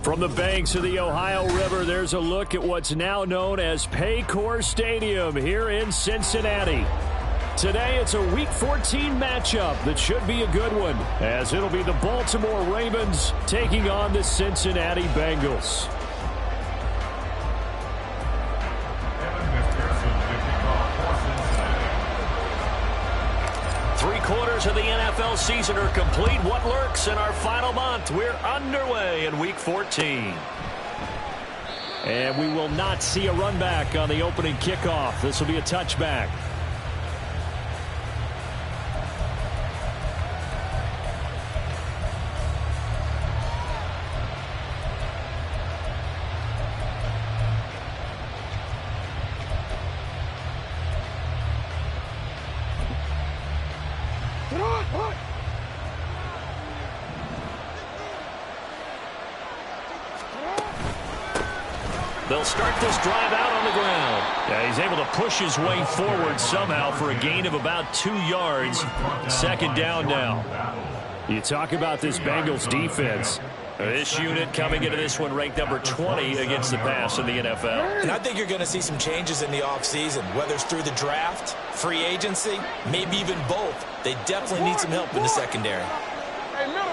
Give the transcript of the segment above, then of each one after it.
From the banks of the Ohio River, there's a look at what's now known as Paycor Stadium here in Cincinnati. Today, it's a Week 14 matchup that should be a good one, as it'll be the Baltimore Ravens taking on the Cincinnati Bengals. Three-quarters of the NFL season are complete. What lurks in our final month? We're underway in Week 14. And we will not see a run back on the opening kickoff. This will be a touchback. They'll start this drive out on the ground. Yeah, he's able to push his way forward somehow for a gain of about 2 yards. Second down now. You talk about this Bengals defense. This unit coming into this one ranked number 20 against the pass in the NFL. And I think you're going to see some changes in the offseason, whether it's through the draft, free agency, maybe even both. They definitely need some help in the secondary. Hey, middle.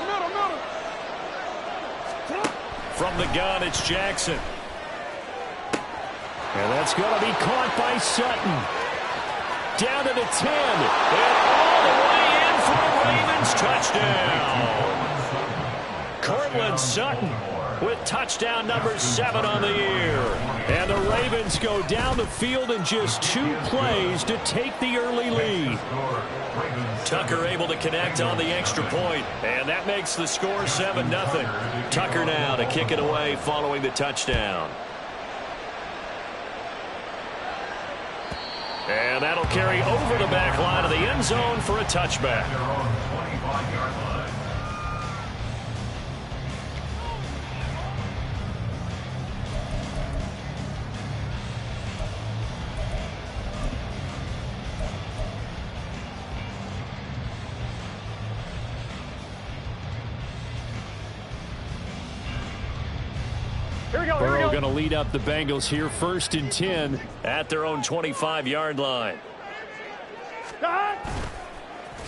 From the gun, it's Jackson. And that's going to be caught by Sutton. Down to the 10. And all the way in for the Ravens touchdown. Cortland Sutton with touchdown number 7 on the year. And the Ravens go down the field in just 2 plays to take the early lead. Tucker able to connect on the extra point. And that makes the score 7-0. Tucker now to kick it away following the touchdown. And that'll carry over the back line of the end zone for a touchback. Burrow going to lead up the Bengals here, 1st and 10 at their own 25-yard line.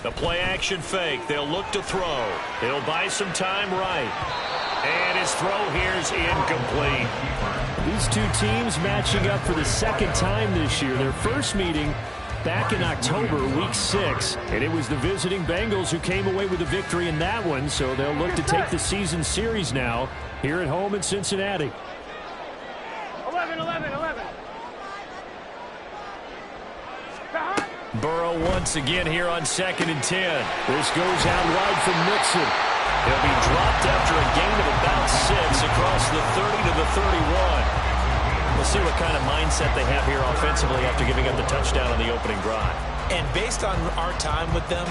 The play-action fake. They'll look to throw. He'll buy some time right. And his throw here's incomplete. These two teams matching up for the 2nd time this year. Their first meeting back in October, Week 6. And it was the visiting Bengals who came away with the victory in that one. So they'll look to take the season series now here at home in Cincinnati. 11. Burrow once again here on 2nd and 10. This goes out wide from Mixon. He'll be dropped after a gain of about 6 across the 30 to the 31. We'll see what kind of mindset they have here offensively after giving up the touchdown on the opening drive. And based on our time with them,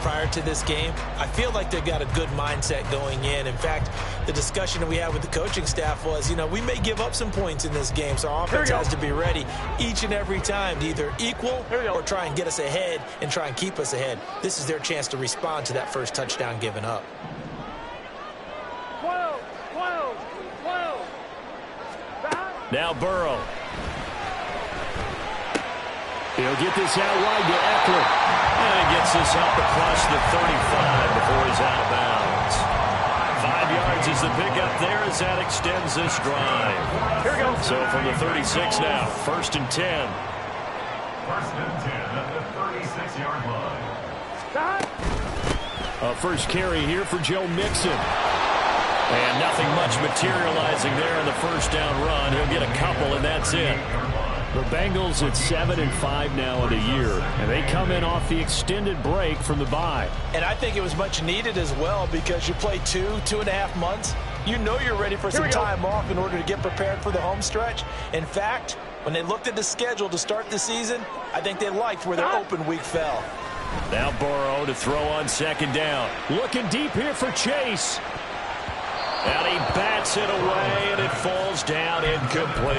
prior to this game, I feel like they've got a good mindset going in. In fact, the discussion that we had with the coaching staff was, we may give up some points in this game, so our offense has to be ready each and every time to either equal or try and get us ahead and try and keep us ahead. This is their chance to respond to that first touchdown given up. 12. Now Burrow. He'll get this out wide to Eckler. And he gets this up across the 35 before he's out of bounds. 5 yards is the pickup there as that extends this drive. Here we go. So from the 36 now, 1st and 10. 1st and 10 at the 36-yard line. A first carry here for Joe Mixon. And nothing much materializing there in the first down run. He'll get a couple, and that's it. The Bengals at 7-5 now in the year, and they come in off the extended break from the bye. And I think it was much needed as well because you play 2.5 months. You know you're ready for some time off in order to get prepared for the home stretch. In fact, when they looked at the schedule to start the season, I think they liked where their open week fell. Now Burrow to throw on 2nd down. Looking deep here for Chase. And he bats it away, and it falls down incomplete.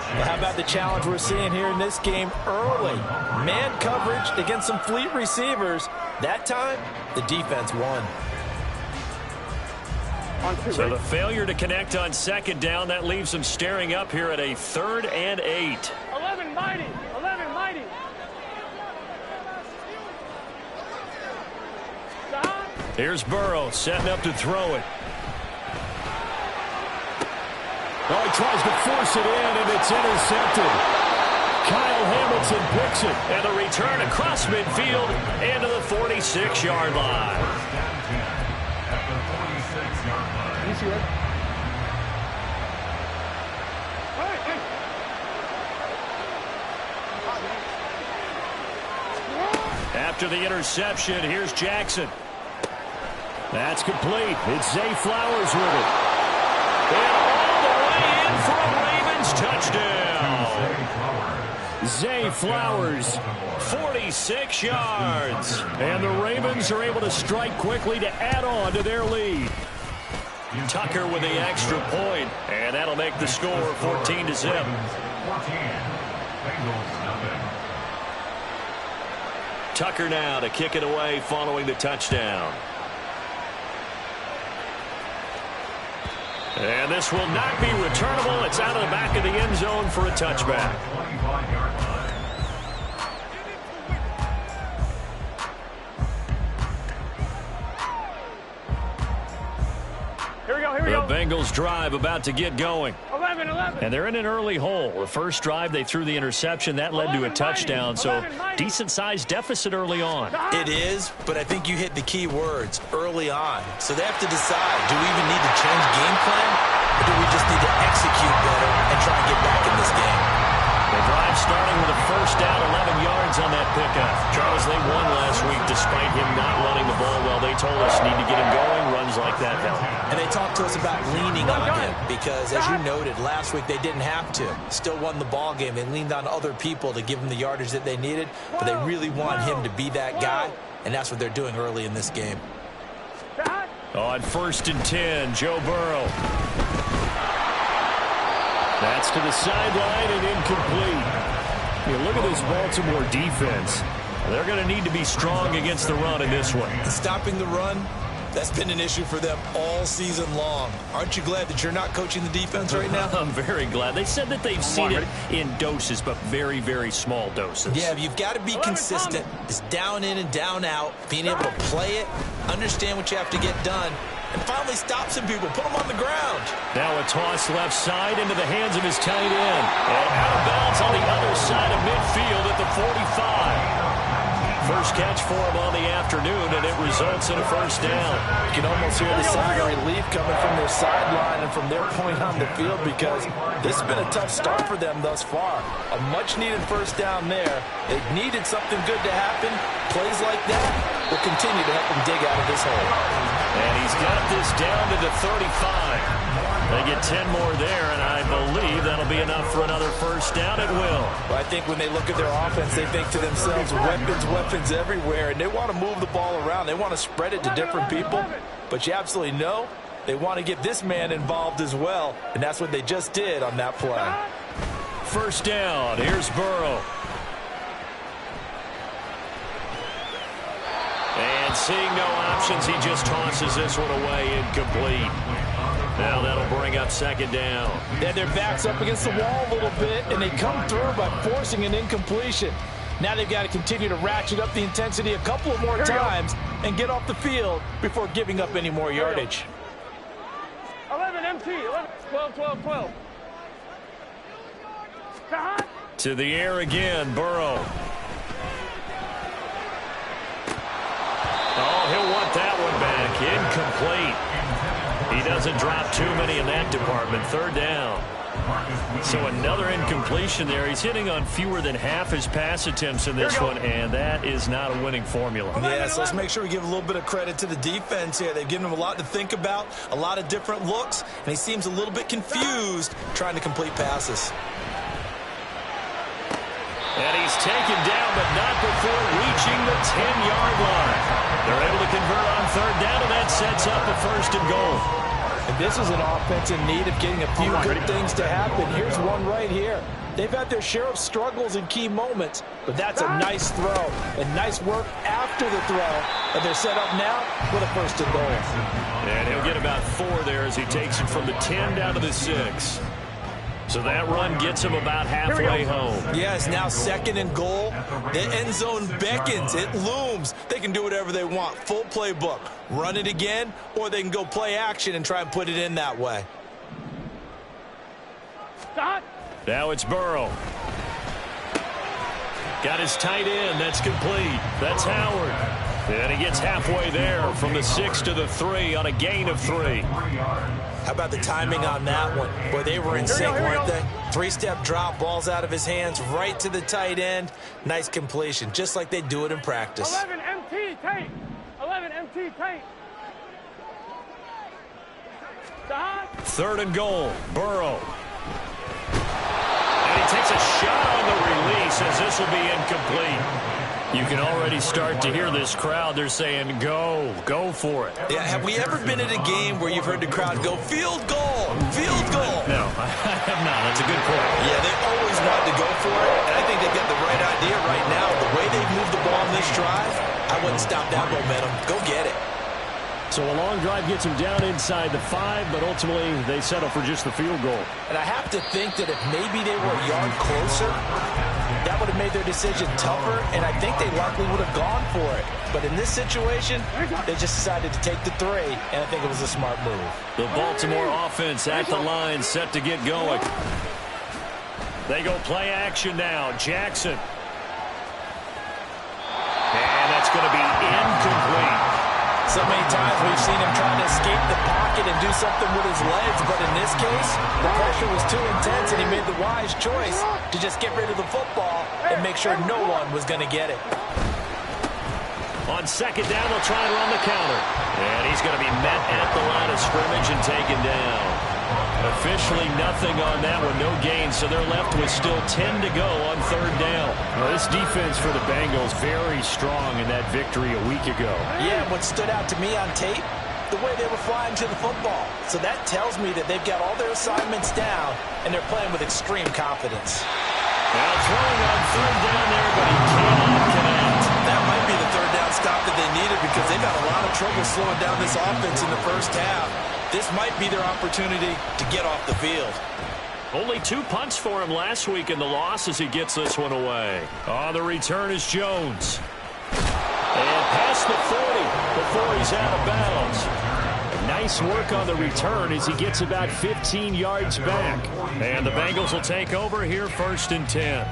Well, how about the challenge we're seeing here in this game early? Man coverage against some fleet receivers. That time, the defense won. So the failure to connect on second down, that leaves them staring up here at a 3rd and 8. 11 mighty. 11 mighty. Here's Burrow setting up to throw it. Oh, he tries to force it in, and it's intercepted. Kyle Hamilton picks it. And the return across midfield and to the 46-yard line. At the 46-yard line. After the interception, here's Jackson. That's complete. It's Zay Flowers with it. And all the way in for a Ravens touchdown. Zay Flowers, 46 yards. And the Ravens are able to strike quickly to add on to their lead. Tucker with the extra point, and that'll make the score 14-0. 14. Bengals nothing. Tucker now to kick it away following the touchdown. And this will not be returnable. It's out of the back of the end zone for a touchback. 25-yard line. The Bengals drive about to get going. 11. And they're in an early hole. The first drive, they threw the interception. That led to a touchdown, so decent-sized deficit early on. It is, but I think you hit the key words, early on. So they have to decide, do we even need to change game plan, or do we just need to execute better and try and get back in this game? The drive starting with a first down, 11 yards on that pickup. Charles, they won last week despite him not running the ball well. They told us need to get him going. Runs like that help. And they talked to us about leaning on him because, as you noted, last week they didn't have to. Still won the ball game. They leaned on other people to give them the yardage that they needed, but they really want him to be that guy, and that's what they're doing early in this game. On 1st and 10, Joe Burrow. That's to the sideline and incomplete. Look at this Baltimore defense. They're going to need to be strong against the run in this one. Stopping the run, that's been an issue for them all season long. Aren't you glad that you're not coaching the defense right now? I'm very glad. They said that they've seen it in doses, but very, very small doses. Yeah, you've got to be consistent. It's down in and down out, being able to play it, understand what you have to get done, and finally stop some people, put them on the ground. Now a toss left side into the hands of his tight end. And out of bounds on the other side of midfield at the 45. First catch for him on the afternoon, and it results in a first down. You can almost hear the sigh of relief coming from their sideline and from their point on the field because this has been a tough start for them thus far. A much-needed first down there. They needed something good to happen. Plays like that will continue to help them dig out of this hole. And he's got this down to the 35. They get 10 more there, and I believe that'll be enough for another first down. It will. Well, I think when they look at their offense, they think to themselves, weapons everywhere, and they want to move the ball around. They want to spread it to different people, but you absolutely know they want to get this man involved as well, and that's what they just did on that play. First down. Here's Burrow. And seeing no options, he just tosses this one away, incomplete. Now that'll bring up second down. Then their back's up against the wall a little bit, and they come through by forcing an incompletion. Now they've got to continue to ratchet up the intensity a couple of more times and get off the field before giving up any more yardage. 11 MT, 11, 12. To the air again, Burrow. Oh, he'll want that one back. Incomplete. He doesn't drop too many in that department. Third down. So another incompletion there. He's hitting on fewer than half his pass attempts in this one, and that is not a winning formula. Yeah, so let's make sure we give a little bit of credit to the defense here. They've given him a lot to think about, a lot of different looks, and he seems a little bit confused trying to complete passes. And he's taken down, but not before reaching the 10-yard line. They're able to convert on third down, and that sets up a 1st and goal. And this is an offense in need of getting a few good things to happen. Here's one right here. They've had their share of struggles in key moments, but that's a nice throw and nice work after the throw. And they're set up now with a first and goal. And he'll get about 4 there as he takes it from the 10 down to the 6. So that run gets him about halfway home. Yes, now 2nd and goal. The end zone beckons. It looms. They can do whatever they want. Full playbook. Run it again, or they can go play action and try and put it in that way. Stop. Now it's Burrow. Got his tight end. That's complete. That's Howard. And he gets halfway there from the 6 to the 3 on a gain of 3. How about the timing on that one? Boy, they were in sync, weren't they? 3-step drop, balls out of his hands, right to the tight end. Nice completion, just like they do it in practice. 11 MT, tape. 11 MT, tape. Stop. 3rd and goal. Burrow. And he takes a shot on the release as this will be incomplete. You can already start to hear this crowd. They're saying, go for it. Yeah, have we ever been at a game where you've heard the crowd go, field goal, field goal? No, I have not. That's a good point. Yeah, they always want to go for it, and I think they've got the right idea right now. The way they've moved the ball in this drive, I wouldn't stop that momentum. Go get it. So a long drive gets them down inside the 5, but ultimately they settle for just the field goal. And I have to think that if maybe they were a yard closer, that would have made their decision tougher, and I think they likely would have gone for it. But in this situation, they just decided to take the 3, and I think it was a smart move. The Baltimore offense at the line, set to get going. They go play action now. Jackson. And that's going to be incomplete. So many times we've seen him trying to escape the pocket and do something with his legs, but in this case, the pressure was too intense, and he made the wise choice to just get rid of the football and make sure no one was going to get it. On 2nd down, they'll try and run the counter. And he's going to be met at the line of scrimmage and taken down. Officially nothing on that one, no gain, so they're left with still 10 to go on 3rd down. Well, this defense for the Bengals very strong in that victory a week ago. Yeah, what stood out to me on tape, the way they were flying to the football. So that tells me that they've got all their assignments down, and they're playing with extreme confidence. Now throwing on 3rd down there, but he cannot connect. That might be the 3rd down stop that they needed because they've had a lot of trouble slowing down this offense in the first half. This might be their opportunity to get off the field. Only 2 punts for him last week in the loss as he gets this one away. On the return is Jones. And past the 40 before he's out of bounds. Nice work on the return as he gets about 15 yards back. And the Bengals will take over here 1st and 10.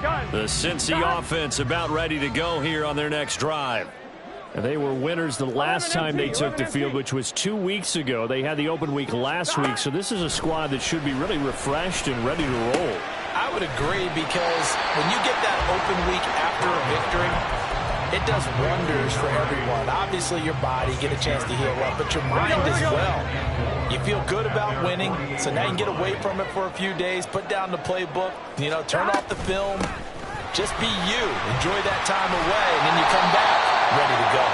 Gun. The Cincy offense about ready to go here on their next drive. And they were winners the last time they took the field, which was 2 weeks ago. They had the open week last week, so this is a squad that should be really refreshed and ready to roll. I would agree because when you get that open week after a victory, it does wonders for everyone. Obviously, your body get a chance to heal up, but your mind as well. You feel good about winning, so now you can get away from it for a few days, put down the playbook, turn off the film. Just be you. Enjoy that time away, and then you come back ready to go.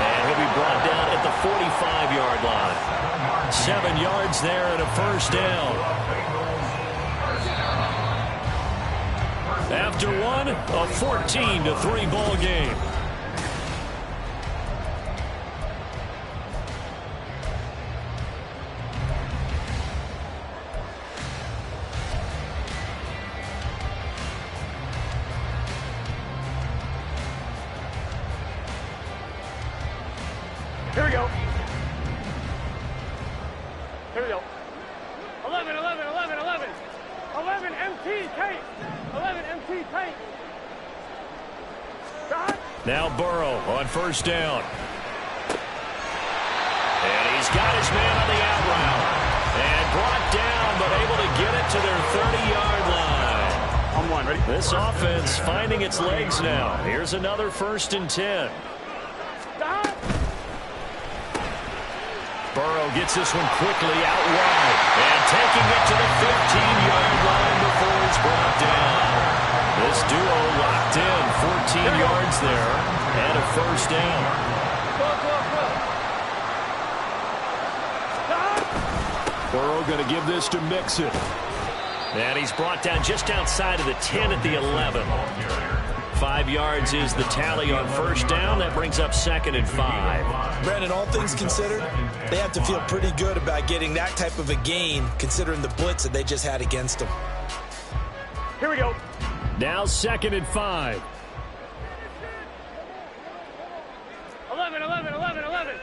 And he'll be brought down at the 45-yard line. 7 yards there and a 1st down. After one, a 14-3 ball game. Here we go. 11 MT, tape. 11 MT, tape. Now Burrow on 1st down. And he's got his man on the out route. And brought down, but able to get it to their 30-yard line. On 1, ready? This offense finding its legs now. Here's another 1st and 10. Burrow gets this one quickly out wide. And taking it to the 15-yard line before it's brought down. This duo locked in 15 yards there and a first down. Burrow going to give this to Mixon. And he's brought down just outside of the 10 at the 11. 5 yards is the tally on first down. That brings up 2nd and 5. Brandon, all things considered, they have to feel pretty good about getting that type of a gain, considering the blitz that they just had against them. Here we go. Now 2nd and 5. 11.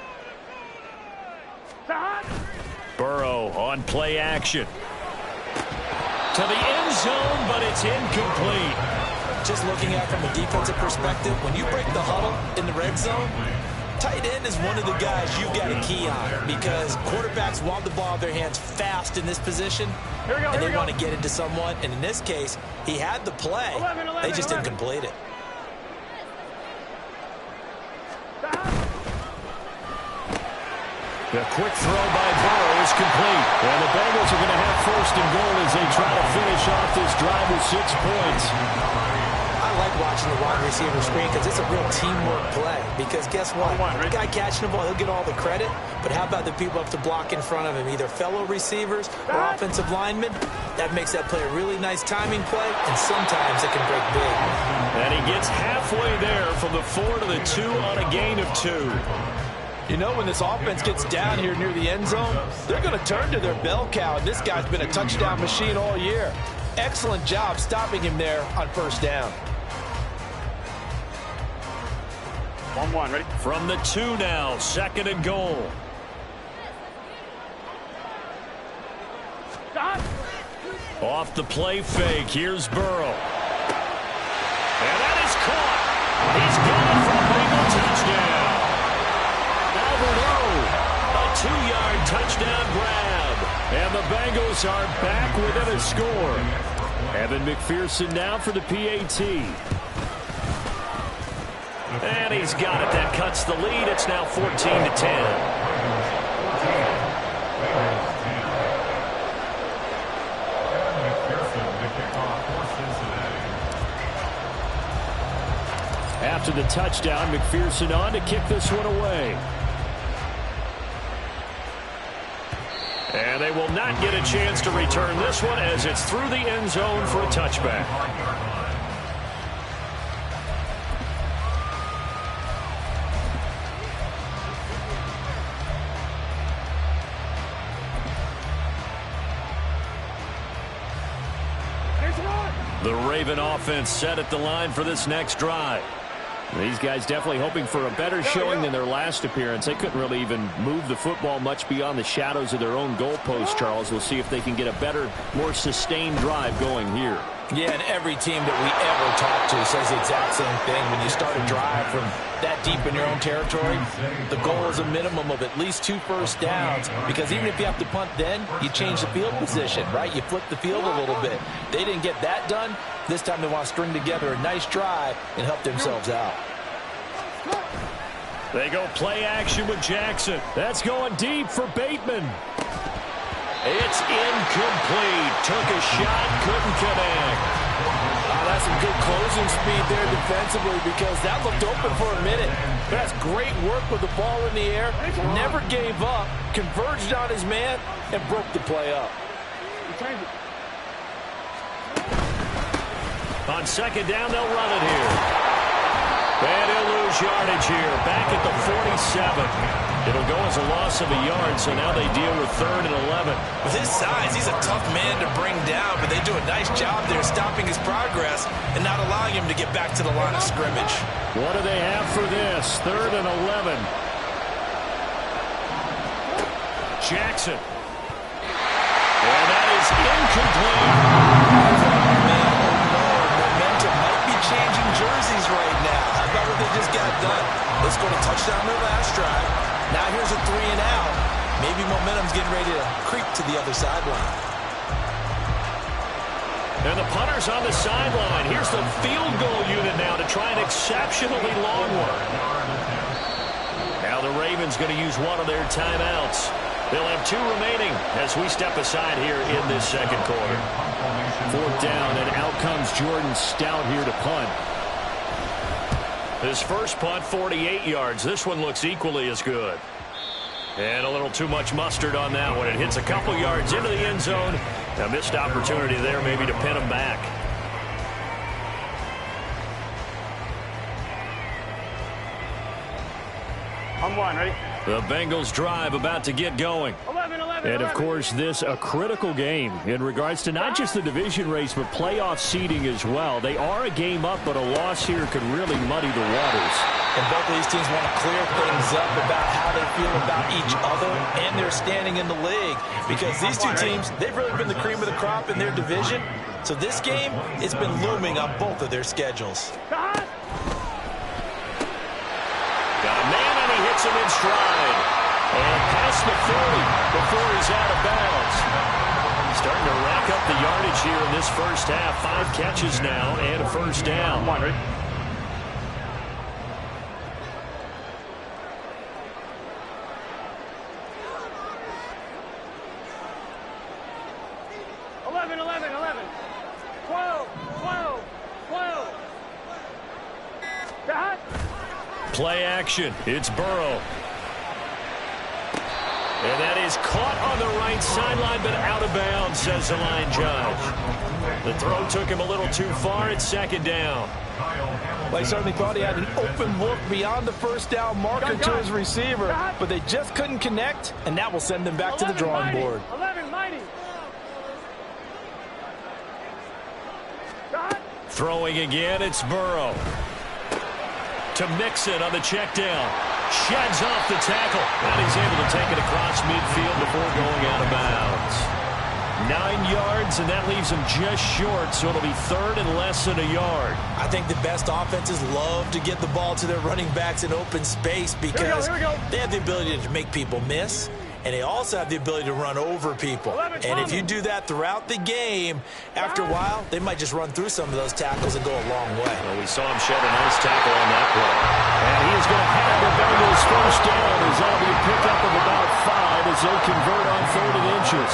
Burrow on play action. To the end zone, but it's incomplete. Just looking at it from a defensive perspective, when you break the huddle in the red zone, tight end is one of the guys you've got to key on because quarterbacks want the ball in their hands fast in this position, and they want to get it to someone. And in this case, he had the play. They just didn't complete it. The quick throw by Burrow is complete. And the Bengals are going to have 1st and goal as they try to finish off this drive with 6 points. I like watching the wide receiver screen because it's a real teamwork play. Because guess what? The guy catching the ball, he'll get all the credit. But how about the people up to block in front of him, either fellow receivers or offensive linemen? That makes that play a really nice timing play, and sometimes it can break big. And he gets halfway there from the 4 to the 2 on a gain of 2. You know, when this offense gets down here near the end zone, they're going to turn to their bell cow, and this guy's been a touchdown machine all year. Excellent job stopping him there on first down. 1-1, ready? From the 2 now, 2nd and goal. Stop. Off the play fake, here's Burrow. And that is caught. He's got it for a Bengal touchdown. A 2-yard touchdown grab. And the Bengals are back within a score. Evan McPherson now for the PAT. And he's got it. That cuts the lead. It's now 14-10. After the touchdown, McPherson on to kick this one away. And they will not get a chance to return this one as it's through the end zone for a touchback. The Raven offense set at the line for this next drive. These guys definitely hoping for a better showing than their last appearance. They couldn't really even move the football much beyond the shadows of their own goalpost, Charles. We'll see if they can get a better, more sustained drive going here. Yeah, and every team that we ever talk to says the exact same thing. When you start a drive from that deep in your own territory, the goal is a minimum of at least 2 first downs, because even if you have to punt then, you change the field position, right? You flip the field a little bit. They didn't get that done. This time they want to string together a nice drive and help themselves out. They go play action with Jackson. That's going deep for Bateman. It's incomplete. Took a shot, couldn't connect. That's some good closing speed there defensively, because that looked open for a minute. But that's great work with the ball in the air. Never gave up, converged on his man, and broke the play up. On second down, they'll run it here. And he'll lose yardage here. Back at the 47. It'll go as a loss of a yard, so now they deal with 3rd and 11. With his size, he's a tough man to bring down, but they do a nice job there stopping his progress and not allowing him to get back to the line of scrimmage. What do they have for this? 3rd and 11. Jackson. And that is incomplete. Changing jerseys right now. How about what they just got done? Let's go to touchdown their last drive. Now here's a 3 and out. Maybe momentum's getting ready to creep to the other sideline. And the punter's on the sideline. Here's the field goal unit now to try an exceptionally long one. Now the Ravens going to use one of their timeouts. They'll have 2 remaining as we step aside here in this second quarter. 4th down, and out comes Jordan Stout here to punt. His first punt, 48 yards. This one looks equally as good. And a little too much mustard on that one. It hits a couple yards into the end zone. A missed opportunity there maybe to pin him back. On one, ready? The Bengals drive about to get going. 11. And, of course, this a critical game in regards to not just the division race, but playoff seeding as well. They are a game up, but a loss here could really muddy the waters. And both of these teams want to clear things up about how they feel about each other and their standing in the league. Because these two teams, they've really been the cream of the crop in their division. So this game, it's been looming on both of their schedules. Got a man, and he hits him in stride. And past the 40 before he's out of bounds. Starting to rack up the yardage here in this first half. 5 catches now and a first down. One, ready? Play action. It's Burrow. And that is caught on the right sideline, but out of bounds, says the line judge. The throw took him a little too far. It's second down. They certainly thought he had an open look beyond the first down marker to his receiver, but they just couldn't connect, and that will send them back to the drawing board. 11, mighty. Throwing again, it's Burrow. To Mixon on the check down. Sheds off the tackle. And he's able to take it across midfield before going out of bounds. 9 yards, and that leaves him just short, so it'll be third and less than a yard. I think the best offenses love to get the ball to their running backs in open space because they have the ability to make people miss, and they also have the ability to run over people. And if you do that throughout the game, after a while, they might just run through some of those tackles and go a long way. Well, we saw him shed a nice tackle on that play. And he is going to have the Bengals first down, as that'll be a pickup of about 5 as they convert on 3rd and inches.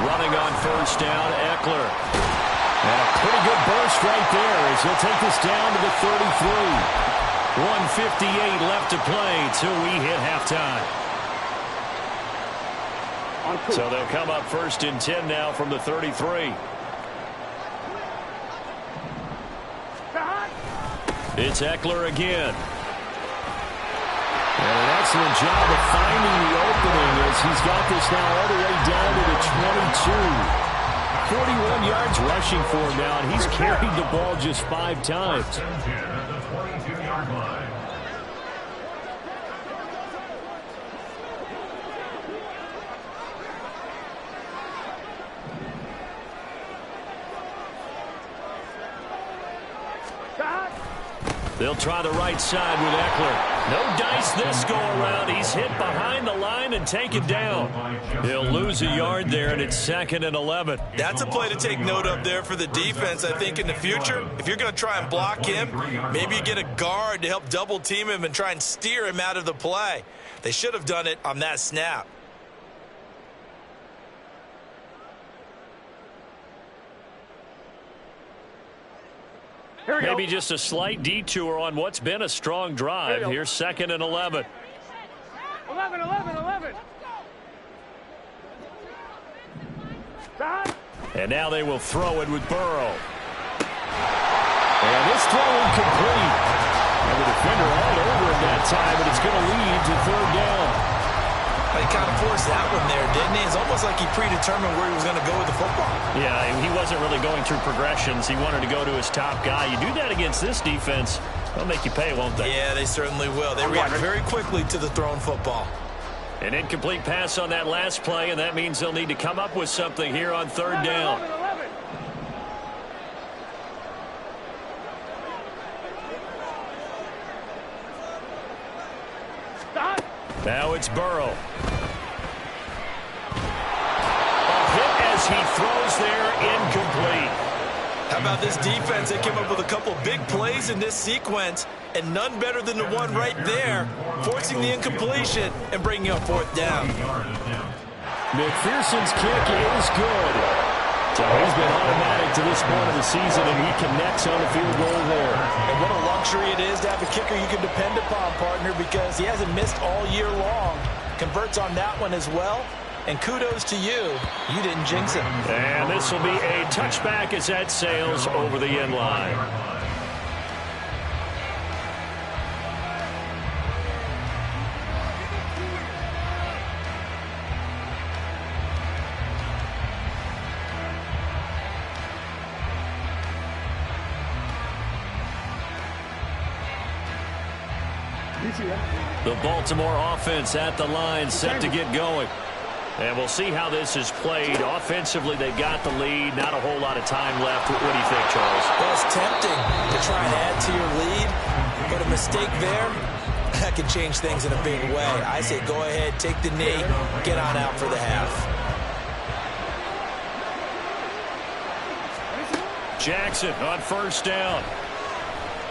Running on first down, Eckler. And a pretty good burst right there as he'll take this down to the 33. 1:58 left to play till we hit halftime. So they'll come up 1st and 10 now from the 33. It's Eckler again. And an excellent job of finding the opening as he's got this now all the way down to the 22. 41 yards rushing for him now, and he's carried the ball just 5 times. At the 22-yard line. They'll try the right side with Eckler. No dice this go-around. He's hit behind the line and taken down. He'll lose a yard there, and it's 2nd and 11. That's a play to take note of there for the defense, I think, in the future. If you're going to try and block him, maybe you get a guard to help double-team him and try and steer him out of the play. They should have done it on that snap. Maybe just a slight detour on what's been a strong drive. Here's 2nd and 11. 11. And now they will throw it with Burrow. And this throw incomplete. And the defender all over him that time, but it's going to lead to 3rd down. He kind of forced that one there, didn't he? It's almost like he predetermined where he was going to go with the football. Yeah, he wasn't really going through progressions. He wanted to go to his top guy. You do that against this defense, they'll make you pay, won't they? Yeah, they certainly will. They react very quickly to the thrown football. An incomplete pass on that last play, and that means they'll need to come up with something here on 3rd down. 11. Now it's Burrow. A hit as he throws there, incomplete. How about this defense? They came up with a couple big plays in this sequence, and none better than the one right there, forcing the incompletion and bringing up 4th down. McPherson's kick is good. So he's been automatic to this point of the season, and he connects on the field goal there. And what a luxury it is to have a kicker you can depend upon, partner, because he hasn't missed all year long. Converts on that one as well. And kudos to you. You didn't jinx him. And this will be a touchback as that sails over the end line. The Baltimore offense at the line, set to get going. And we'll see how this is played. Offensively, they got the lead. Not a whole lot of time left. What do you think, Charles? Well, it's tempting to try and add to your lead, but a mistake there, that can change things in a big way. I say go ahead, take the knee, get on out for the half. Jackson on first down.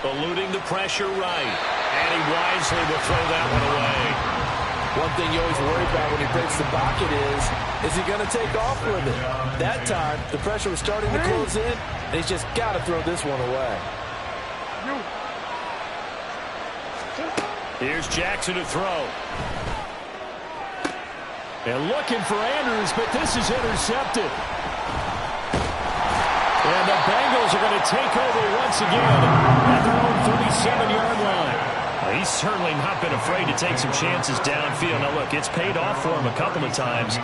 Eluding the pressure right. And he wisely will throw that one away. One thing you always worry about when he breaks the pocket is he going to take off with it? That time, the pressure was starting to close in, and he's just got to throw this one away. Here's Jackson to throw. And looking for Andrews, but this is intercepted. And the Bengals are going to take over once again at their own 37-yard line. Well, he's certainly not been afraid to take some chances downfield. Now, look, it's paid off for him a couple of times.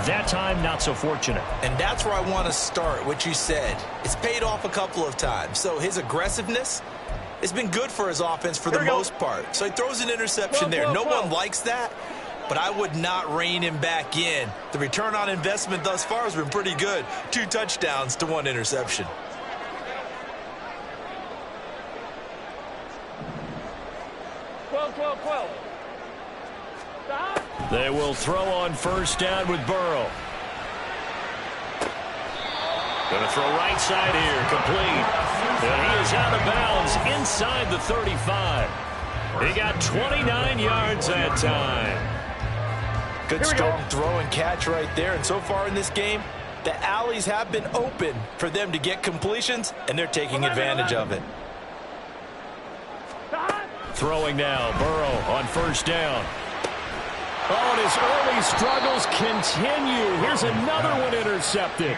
That time, not so fortunate. And that's where I want to start, what you said. It's paid off a couple of times. So his aggressiveness has been good for his offense for the most part. So he throws an interception there. No one likes that, but I would not rein him back in. The return on investment thus far has been pretty good. 2 touchdowns to 1 interception. They will throw on first down with Burrow. Going to throw right side here, complete. And he is out of bounds inside the 35. He got 29 yards that time. Good strong throw and catch right there. And so far in this game, the alleys have been open for them to get completions, and they're taking advantage of it. Throwing now, Burrow on first down. Oh, and his early struggles continue. Here's another one intercepted.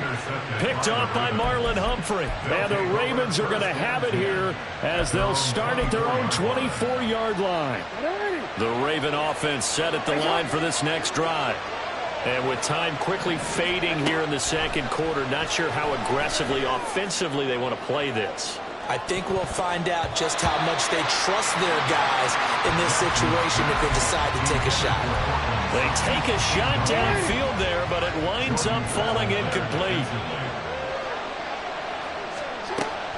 Picked off by Marlon Humphrey. And the Ravens are going to have it here as they'll start at their own 24-yard line. The Raven offense set at the line for this next drive. And with time quickly fading here in the second quarter, not sure how aggressively, offensively they want to play this. I think we'll find out just how much they trust their guys in this situation if they decide to take a shot. They take a shot downfield there, but it winds up falling incomplete.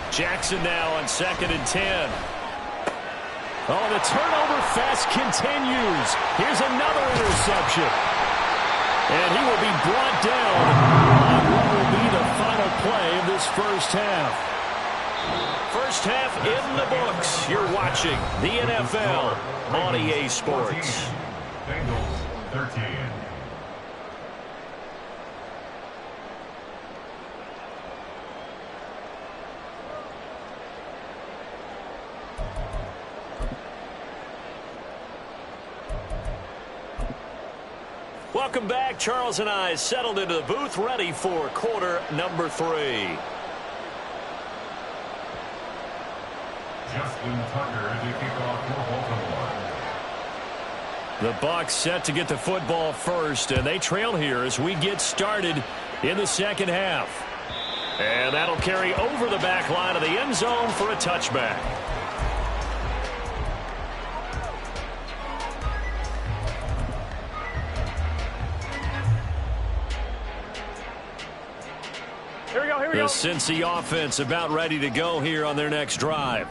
Jackson now on 2nd and 10. Oh, the turnover fest continues. Here's another interception. And he will be brought down on what will be the final play of this first half. First half in the books. You're watching the NFL on EA Sports. Bengals 13. Welcome back. Charles and I settled into the booth, ready for quarter number 3. Justin Tucker to kick off for Baltimore. The Bucs set to get the football first, and they trail here as we get started in the second half. And that'll carry over the back line of the end zone for a touchback. Here we go. The Cincy offense about ready to go here on their next drive.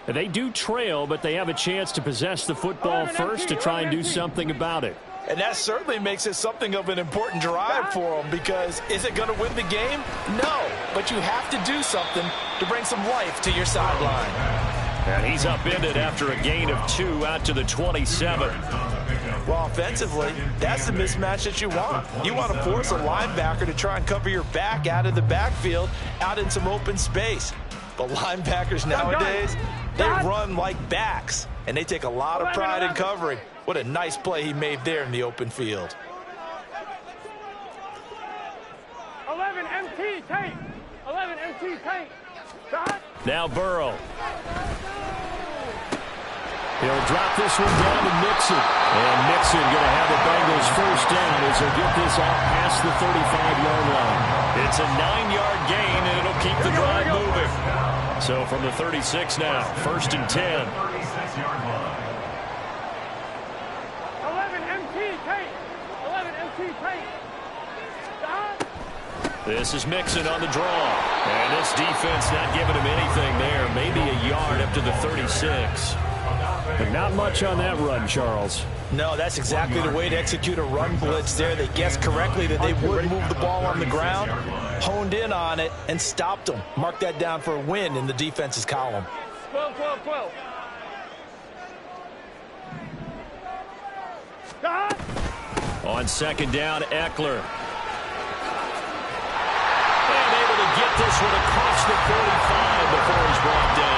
They do trail, but they have a chance to possess the football first to try and do something about it. And that certainly makes it something of an important drive for them, because is it going to win the game? No, but you have to do something to bring some life to your sideline. And he's upended after a gain of 2 out to the 27. Well, offensively, that's the mismatch that you want. You want to force a linebacker to try and cover your back out of the backfield, out in some open space. But linebackers nowadays, they run like backs, and they take a lot of pride in covering. What a nice play he made there in the open field. 11 MT tape. 11 MT tape. Shot. Now Burrow. He'll drop this one down to Mixon. And Mixon going to have the Bengals first down as they get this out past the 35-yard line. It's a 9-yard gain, and it'll keep the drive moving. So from the 36 now, 1st and 10. 36-yard line. 11 MT tape. 11 MT tape. Shot. This is Mixon on the draw. And this defense not giving him anything there. Maybe a yard up to the 36. But not much on that run, Charles. No, that's exactly the way to execute a run blitz there. They guessed correctly that they would move the ball on the ground, honed in on it, and stopped them. Mark that down for a win in the defense's column. 12, 12, 12. Shot. On 2nd down, Eckler. And able to get this one across the 45 before he's brought down.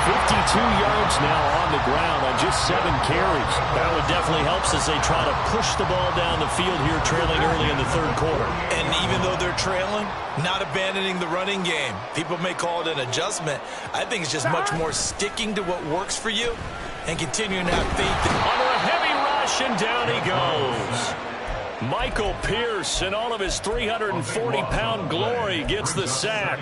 52 yards now on the ground on just 7 carries. That would definitely help as they try to push the ball down the field here, trailing early in the 3rd quarter. And even though they're trailing, not abandoning the running game. People may call it an adjustment. I think it's just much more sticking to what works for you and continuing to have faith in Under a heavy rush, and down he goes. Michael Pierce, in all of his 340-pound glory, gets the sack.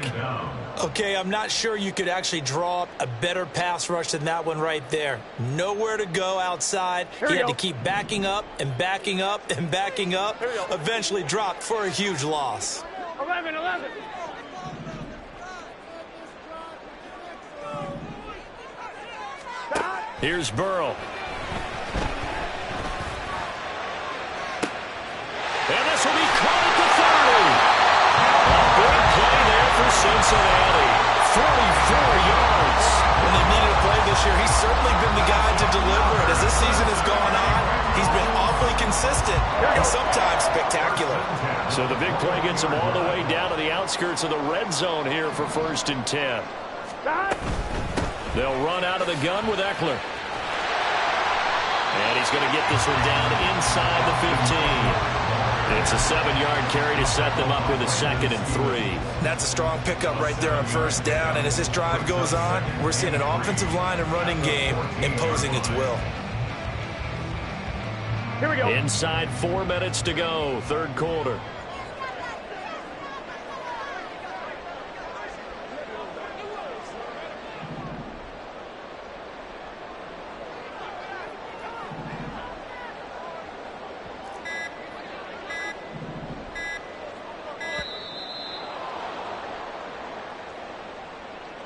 Okay, I'm not sure you could actually draw up a better pass rush than that one right there. Nowhere to go outside. He had to keep backing up and backing up and backing up. Eventually dropped for a huge loss. 11, 11. Shot. Here's Burrow. And this will be caught at the 30. A big play there for Cincinnati. 44 yards. When they needed a play this year, he's certainly been the guy to deliver it. As this season has gone on, he's been awfully consistent and sometimes spectacular. So the big play gets him all the way down to the outskirts of the red zone here for 1st and 10. Shot. They'll run out of the gun with Eckler. And he's going to get this one down inside the 15. It's a 7-yard carry to set them up with a 2nd and 3. That's a strong pickup right there on 1st down. And as this drive goes on, we're seeing an offensive line and running game imposing its will. Here we go. Inside 4 minutes to go, 3rd quarter.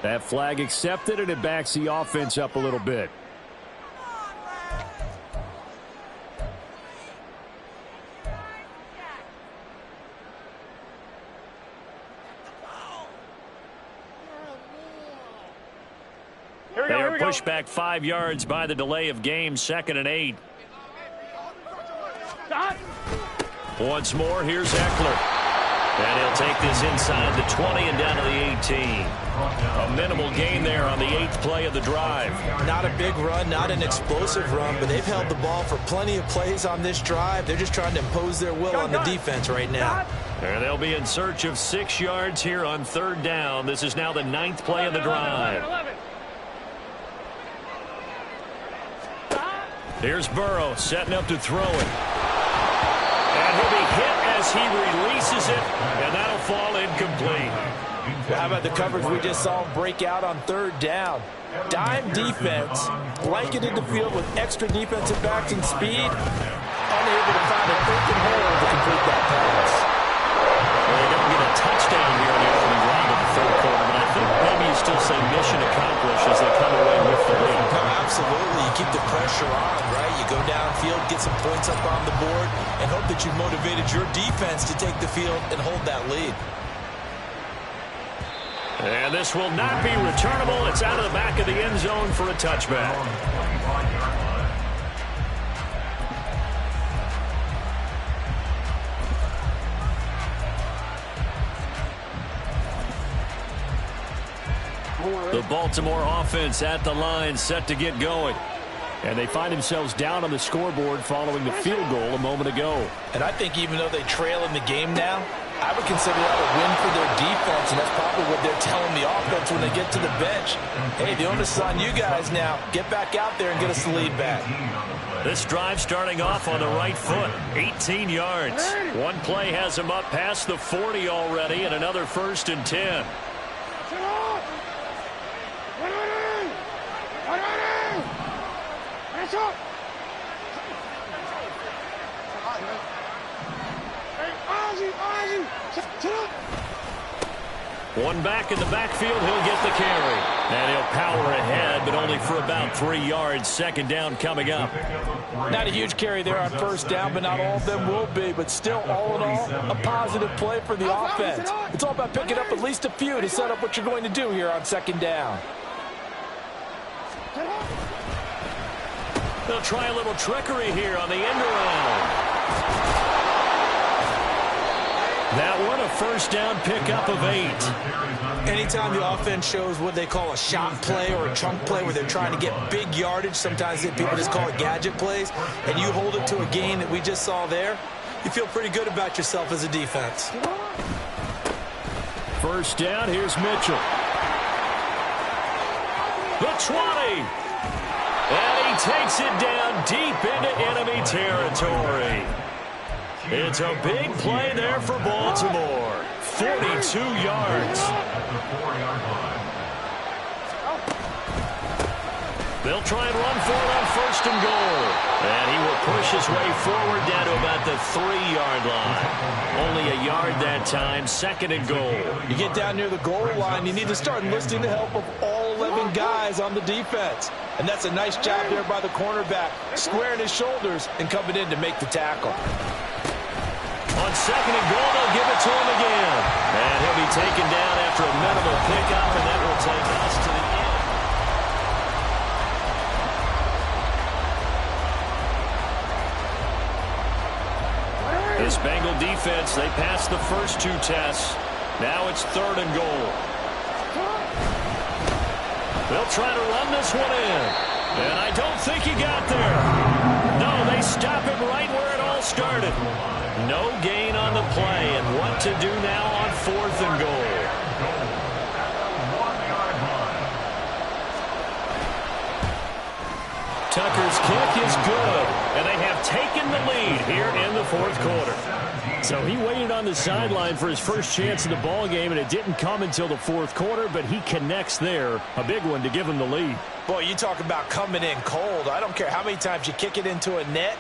That flag accepted, and it backs the offense up a little bit. They are pushed back 5 yards by the delay of game, 2nd and 8. Shot. Once more, here's Eckler. And he'll take this inside the 20 and down to the 18. A minimal gain there on the 8th play of the drive. Not a big run, not an explosive run, but they've held the ball for plenty of plays on this drive. They're just trying to impose their will on the defense right now. And they'll be in search of 6 yards here on 3rd down. This is now the 9th play of the drive. 11. Here's Burrow setting up to throw it. And he'll be hit as he releases it, and that'll fall incomplete. How about the coverage we just saw him break out on 3rd down? Dime defense, blanketed the field with extra defensive backs and speed, unable to find an open hole to complete that pass. Well, they don't get a touchdown here in the opening round of the 3rd quarter, but I think maybe you still say mission accomplished as they come away with the lead. No, absolutely. You keep the pressure on, right? You go downfield, get some points up on the board, and hope that you've motivated your defense to take the field and hold that lead. And this will not be returnable. It's out of the back of the end zone for a touchback. The Baltimore offense at the line, set to get going. And they find themselves down on the scoreboard following the field goal a moment ago. And I think even though they trail in the game now, I would consider that a win for their defense, and that's probably what they're telling the offense when they get to the bench. Hey, the onus is on you guys now. Get back out there and get us the lead back. This drive starting off on the right foot, 18 yards. One play has him up past the 40 already, and another 1st and 10. One back in the backfield, he'll get the carry. And he'll power ahead, but only for about 3 yards. 2nd down coming up. Not a huge carry there on 1st down, but not all of them will be. But still, all in all, a positive play for the offense. It's all about picking up at least a few to set up what you're going to do here on 2nd down. They'll try a little trickery here on the end around. That one, a 1st down pickup of 8. Anytime the offense shows what they call a shot play or a chunk play where they're trying to get big yardage, sometimes people just call it gadget plays, and you hold it to a gain that we just saw there, you feel pretty good about yourself as a defense. 1st down, here's Mitchell. The 20. And he takes it down deep into enemy territory. It's a big play there for Baltimore. 42 yards. They'll try and run for it on 1st and goal. And he will push his way forward down to about the 3-yard line. Only a yard that time, 2nd and goal. You get down near the goal line, you need to start enlisting the help of all 11 guys on the defense. And that's a nice job there by the cornerback, squaring his shoulders and coming in to make the tackle. On 2nd and goal, they'll give it to him again. And he'll be taken down after a minimal pickup, and that will take us to the end. This Bengal defense, they passed the first 2 tests. Now it's 3rd and goal. They'll try to run this one in. And I don't think he got there. No, they stop him right where it all started. No gain on the play, and what to do now on 4th and goal. Tucker's kick is good, and they have taken the lead here in the 4th quarter. So he waited on the sideline for his first chance of the ball game, and it didn't come until the 4th quarter, but he connects there. A big one to give him the lead. Boy, you talk about coming in cold. I don't care how many times you kick it into a net.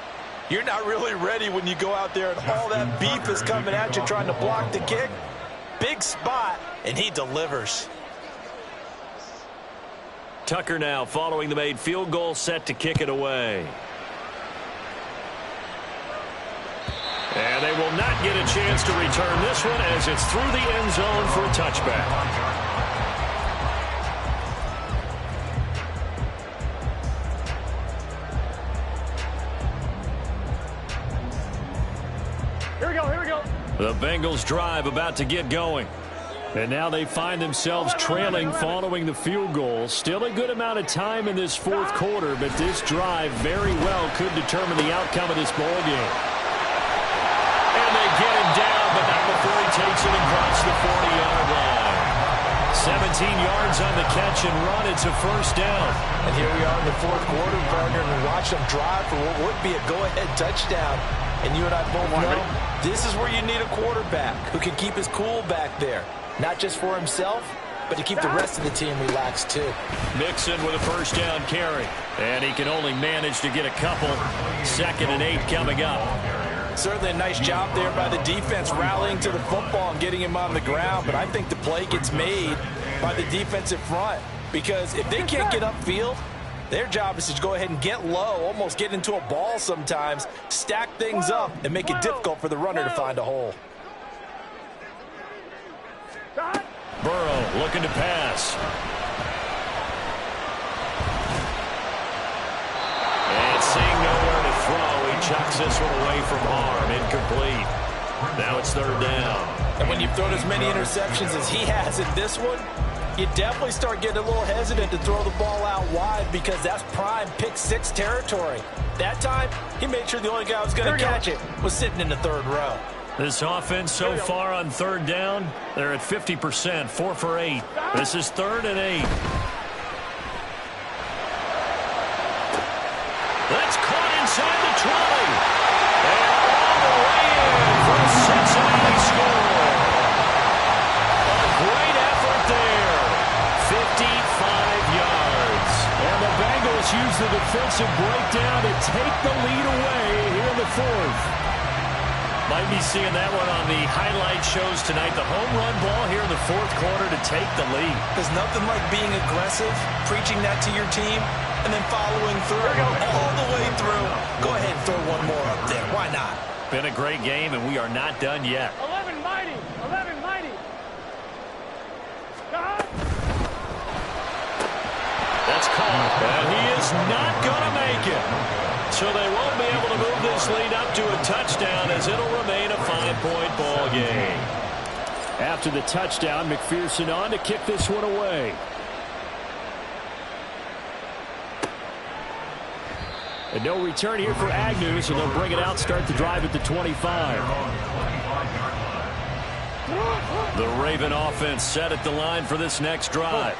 You're not really ready when you go out there and all that beef is coming at you trying to block the kick. Big spot, and he delivers. Tucker now following the made field goal, set to kick it away. And they will not get a chance to return this one as it's through the end zone for a touchback. The Bengals drive about to get going. And now they find themselves trailing following the field goal. Still a good amount of time in this 4th quarter, but this drive very well could determine the outcome of this ball game. And they get him down, but not before he takes it across the 40-yard line. 17 yards on the catch and run. It's a 1st down. And here we are in the 4th quarter, partner, and we watch them drive for what would be a go-ahead touchdown. And you and I both know this is where you need a quarterback who can keep his cool back there. Not just for himself, but to keep the rest of the team relaxed too. Mixon with a 1st down carry. And he can only manage to get a couple. 2nd and 8 coming up. Certainly a nice job there by the defense rallying to the football and getting him on the ground. But I think the play gets made by the defensive front. Because if they can't get upfield, their job is to go ahead and get low, almost get into a ball sometimes, stack things up, and make it difficult for the runner to find a hole. Burrow looking to pass. And seeing nowhere to throw, he chucks this one away from harm. Incomplete. Now it's 3rd down. And when you've thrown as many interceptions as he has in this one, you definitely start getting a little hesitant to throw the ball out wide because that's prime pick-6 territory. That time, he made sure the only guy who was going to catch it was sitting in the third row. This offense so far on third down, they're at 50%, 4 for 8. This is 3rd and 8. That's caught inside the 20. And all the way in for a Cincinnati score. A great effort there. 55 yards. And the Bengals use the defensive breakdown to take the lead away here in the 4th. Might be seeing that one on the highlight shows tonight. The home run ball here in the 4th quarter to take the lead. There's nothing like being aggressive, preaching that to your team, and then following through all the way through. Go ahead and throw one more up there. Why not? Been a great game, and we are not done yet. 11 mighty. 11 mighty. That's caught, and he is not going to make it. So they won't be able to move this lead up to a touchdown as it'll remain a 5-point ball game. After the touchdown, McPherson on to kick this one away. And no return here for Agnew, so they'll bring it out, start the drive at the 25. The Raven offense set at the line for this next drive.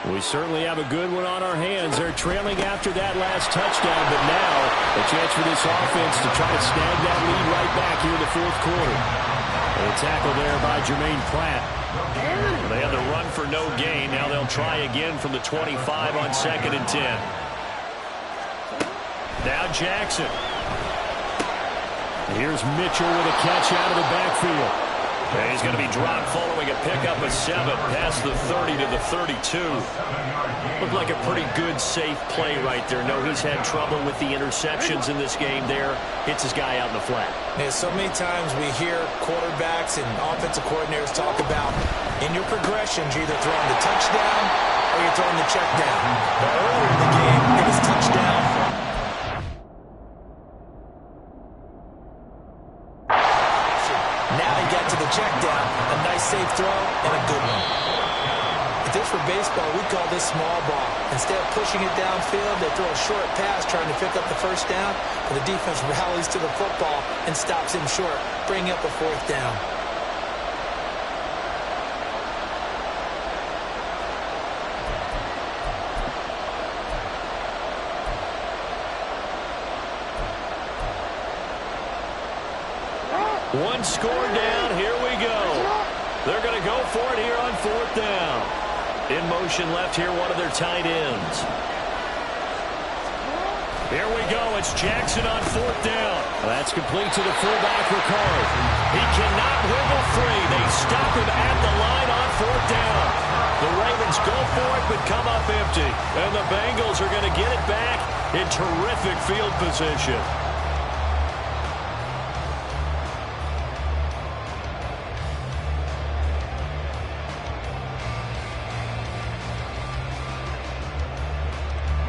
We certainly have a good one on our hands. They're trailing after that last touchdown, but now a chance for this offense to try to snag that lead right back here in the 4th quarter. And a tackle there by Jermaine Pratt. They had the run for no gain. Now they'll try again from the 25 on 2nd and 10. Now Jackson. Here's Mitchell with a catch out of the backfield. And he's going to be dropped following a pickup of 7 past the 30 to the 32. Looked like a pretty good, safe play right there. No, he's had trouble with the interceptions in this game there. Hits his guy out in the flat. Yeah, so many times we hear quarterbacks and offensive coordinators talk about in your progressions, you're either throwing the touchdown or you're throwing the check down. But earlier in the game, it was touchdown. Now he got to the check down. A nice safe throw and a good one. If this were baseball, we'd call this small ball. Instead of pushing it downfield, they throw a short pass trying to pick up the first down, but the defense rallies to the football and stops him short, bringing up a 4th down. One score down. Here we go. They're going to go for it here on 4th down. In motion left here, one of their tight ends. Here we go. It's Jackson on 4th down. That's complete to the fullback, Ricard. He cannot wiggle free. They stop him at the line on 4th down. The Ravens go for it, but come up empty. And the Bengals are going to get it back in terrific field position.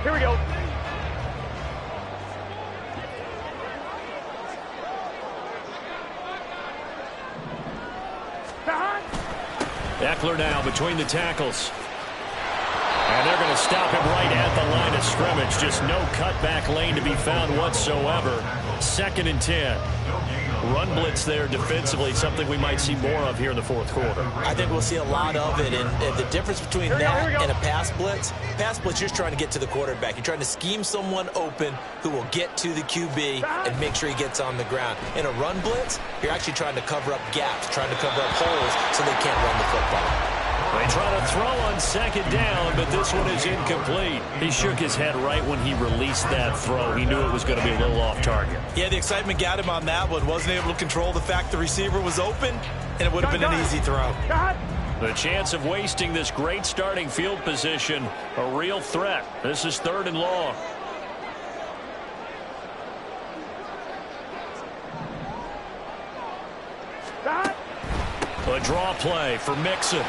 Here we go. Eckler now between the tackles. And they're going to stop him right at the line of scrimmage. Just no cutback lane to be found whatsoever. 2nd and 10. Run blitz there defensively, something we might see more of here in the 4th quarter. I think we'll see a lot of it, and the difference between that and a pass blitz, you're just trying to get to the quarterback. You're trying to scheme someone open who will get to the QB and make sure he gets on the ground. In a run blitz, you're actually trying to cover up gaps, trying to cover up holes so they can't run the football. They try to throw on 2nd down, but this one is incomplete. He shook his head right when he released that throw. He knew it was going to be a little off target. Yeah, the excitement got him on that one. Wasn't able to control the fact the receiver was open, and it would have been an easy throw. The chance of wasting this great starting field position, a real threat. This is 3rd and long. A draw play for Mixon.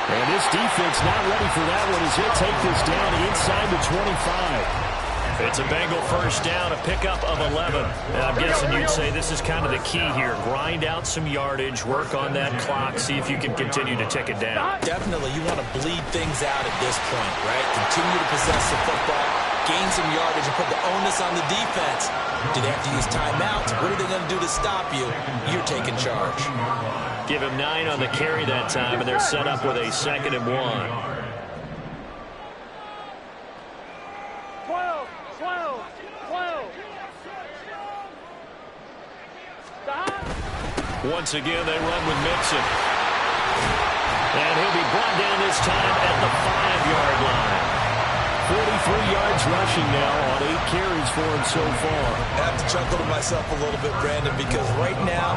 And this defense not ready for that one as he'll take this down inside the 25. It's a Bengal first down, a pickup of 11. And I'm guessing you'd say this is kind of the key here. Grind out some yardage, work on that clock, see if you can continue to tick it down. Definitely, you want to bleed things out at this point, right? Continue to possess the football, gain some yardage, and put the onus on the defense. Do they have to use timeouts? What are they going to do to stop you? You're taking charge. Give him 9 on the carry that time, and they're set up with a 2nd and 1. 12. Stop. Once again, they run with Mixon. And he'll be brought down this time at the 5-yard line. 43 yards rushing now on 8 carries for him so far. I have to chuckle to myself a little bit, Brandon, because right now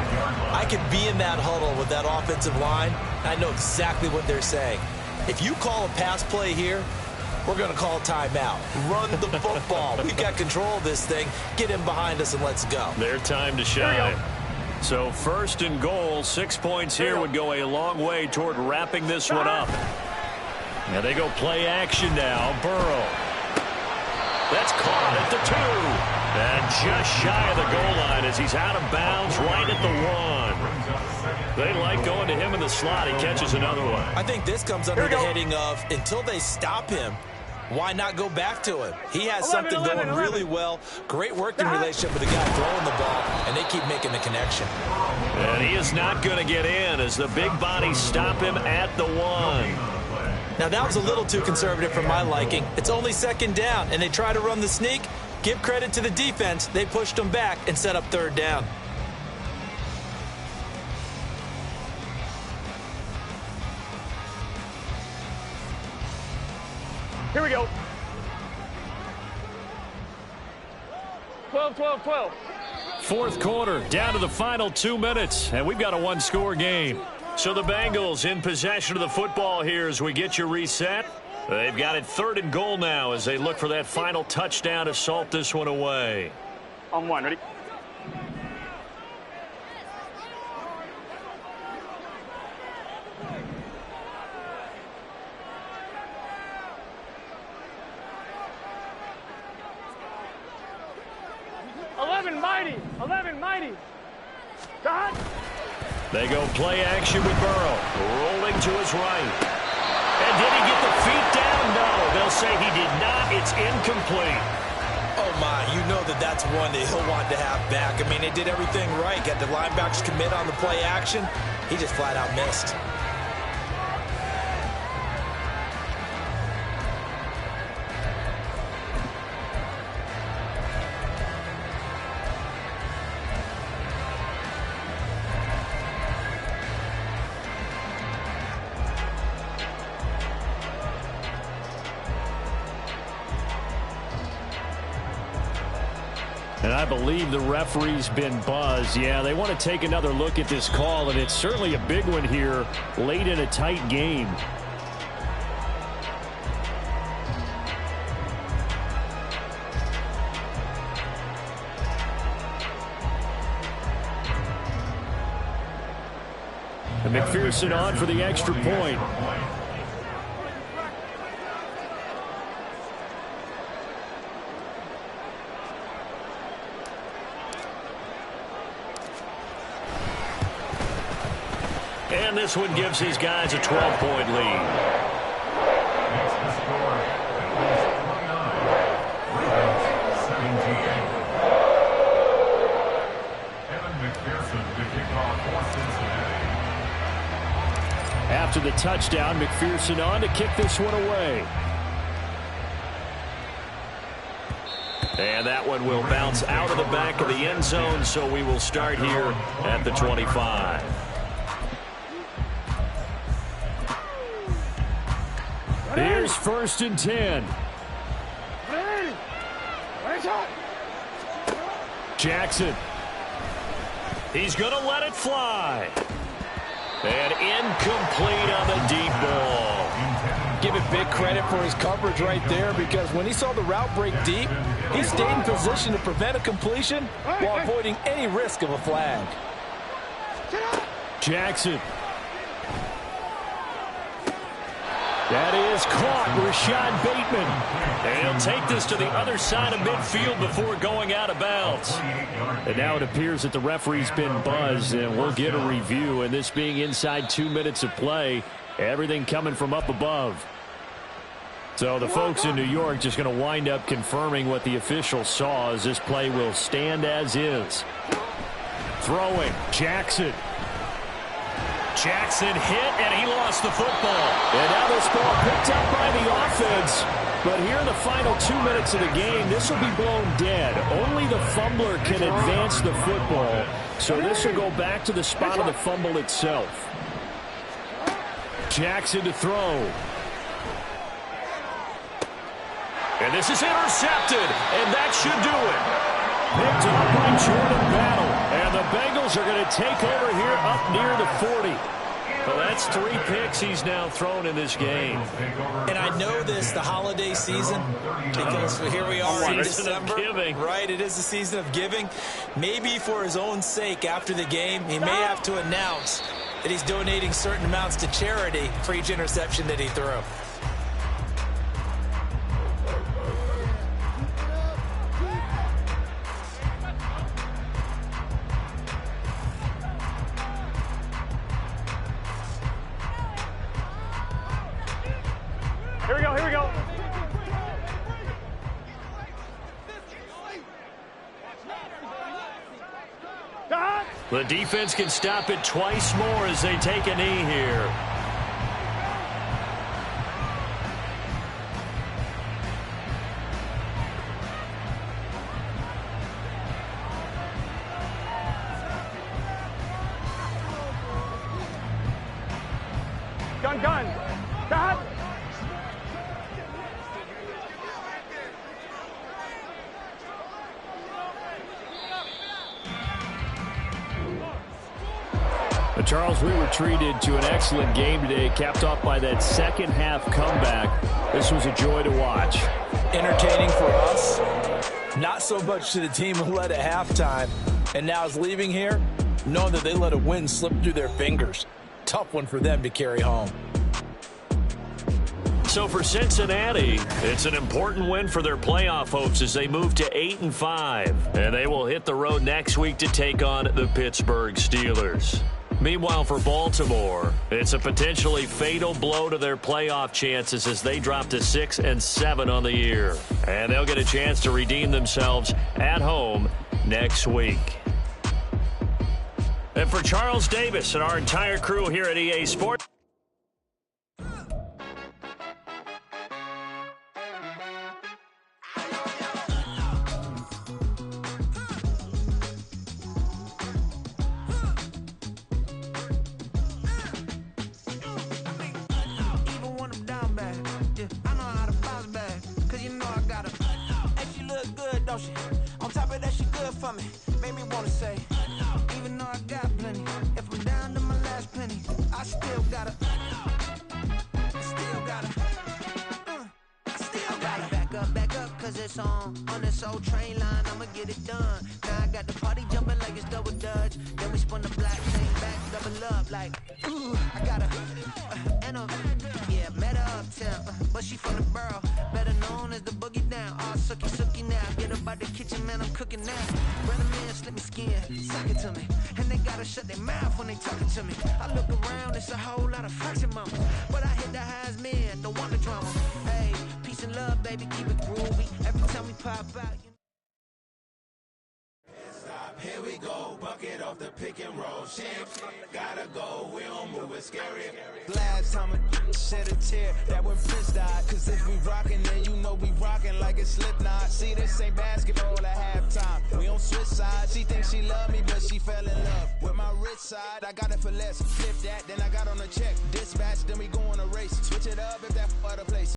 I could be in that huddle with that offensive line. I know exactly what they're saying. If you call a pass play here, we're going to call timeout. Run the football. We've got control of this thing. Get him behind us and let's go. Their time to shine. So 1st and goal, 6 points here would go a long way toward wrapping this one up. Now they go play action now. Burrow. That's caught at the 2. And just shy of the goal line as he's out of bounds right at the 1. They like going to him in the slot. He catches another one. I think this comes under the heading of until they stop him, why not go back to him? He has something going really well. Great working relationship with the guy throwing the ball, and they keep making the connection. And he is not going to get in as the big bodies stop him at the 1. Now, that was a little too conservative for my liking. It's only 2nd down, and they try to run the sneak. Give credit to the defense. They pushed them back and set up 3rd down. Here we go. 12. 4th quarter, down to the final 2 minutes, and we've got a 1-score game. So the Bengals in possession of the football here as we get you reset. They've got it 3rd and goal now as they look for that final touchdown to salt this one away. On 1, ready? Mighty. Stop. They go play action with Burrow. Rolling to his right. And did he get the feet down? No. They'll say he did not. It's incomplete. Oh, my. You know that's one that he'll want to have back. I mean, they did everything right. Got the linebackers commit on the play action. He just flat out missed. And I believe the referee's been buzzed. Yeah, they want to take another look at this call, and it's certainly a big one here late in a tight game. And McPherson on for the extra point. And this one gives his guys a 12-point lead. After the touchdown, McPherson on to kick this one away. And that one will bounce out of the back of the end zone, so we will start here at the 25. Here's 1st and 10. Jackson. He's going to let it fly. And incomplete on the deep ball. Give it big credit for his coverage right there, because when he saw the route break deep, he stayed in position to prevent a completion while avoiding any risk of a flag. Jackson. That is caught, Rashad Bateman. And he'll take this to the other side of midfield before going out of bounds. And now it appears that the referee's been buzzed, and we'll get a review. And this being inside 2 minutes of play, everything coming from up above. So the folks in New York just going to wind up confirming what the official saw, as this play will stand as is. Throwing, Jackson. Jackson hit, and he lost the football. And now this ball picked up by the offense. But here in the final 2 minutes of the game, this will be blown dead. Only the fumbler can advance the football. So this will go back to the spot of the fumble itself. Jackson to throw. And this is intercepted, and that should do it. Picked up by Jordan Battle. And the Bengals are going to take over here up near the 40. Well, that's 3 picks he's now thrown in this game. And I know this, the holiday season, because here we are in December. Right, it is the season of giving. Maybe for his own sake after the game, he may have to announce that he's donating certain amounts to charity for each interception that he threw. Here we go, here we go. The defense can stop it twice more as they take a knee here. Gun. Stop. Charles, we were treated to an excellent game today, capped off by that second half comeback. This was a joy to watch. Entertaining for us, not so much to the team who led at halftime and now is leaving here knowing that they let a win slip through their fingers. Tough one for them to carry home. So for Cincinnati, it's an important win for their playoff hopes as they move to 8-5. And they will hit the road next week to take on the Pittsburgh Steelers. Meanwhile, for Baltimore, it's a potentially fatal blow to their playoff chances as they drop to 6-7 on the year. And they'll get a chance to redeem themselves at home next week. And for Charles Davis and our entire crew here at EA Sports, on top of that, she good for me. Made me wanna say, even though I got plenty, if I'm down to my last penny, I still gotta back up, cause it's on this old train line, I'ma get it done. Now I got the party jumping like it's double dutch. Then we spun the black chain back, double up like, ooh, I got met her uptown, but she from the borough, better known as the boogie down. All sucky now, get up out the kitchen, man, I'm cooking now. Brother man, slip me skin, suck it to me, and they gotta shut their mouth when they talking to me. I look around, it's a whole lot of fraction mama, but I hit the highs, man, don't want the drama. Hey, peace and love, baby, keep it groovy. Every time we pop out, Here we go, bucket off the pick and roll. Shit, gotta go, we don't move it, scary. Last time a shed a tear, that when Prince died. Cause if we rockin', then you know we rockin' like it's Slipknot. See, this ain't basketball at halftime. We on switch sides. She thinks she love me, but she fell in love with my rich side. I got it for less. Flip that, then I got on a check. Dispatch, then we go on a race. Switch it up if that other place.